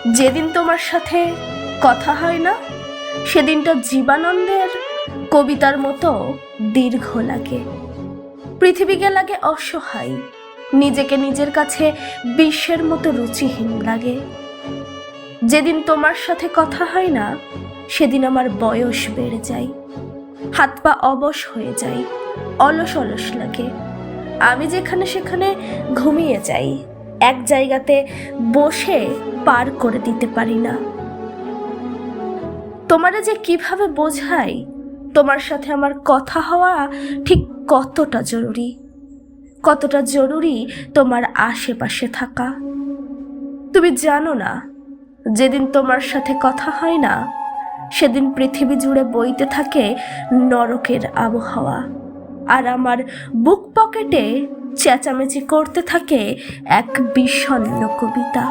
যেদিন তোমার সাথে কথা হয় না, সেদিনটা জীবানন্দের কবিতার মতো দীর্ঘ লাগে। পৃথিবীকে লাগে অসহায়, নিজেকে নিজের কাছে বিশ্বের মতো রুচিহীন লাগে। যেদিন তোমার সাথে কথা হয় না, সেদিন আমার বয়স বেড়ে যায়, হাত পা অবশ হয়ে যায়, অলস অলস লাগে। আমি যেখানে সেখানে ঘুমিয়ে যাই, এক জায়গাতে বসে পার করে দিতে পারি না। তোমারে যে কিভাবে বোঝাই তোমার সাথে আমার কথা হওয়া ঠিক কতটা জরুরি, কতটা জরুরি তোমার আশেপাশে থাকা। তুমি জানো না, যেদিন তোমার সাথে কথা হয় না, সেদিন পৃথিবী জুড়ে বইতে থাকে নরকের আবহাওয়া, আর আমার বুক পকেটে চেঁচামেচি করতে থাকে এক বিষণ্ণ কবিতা।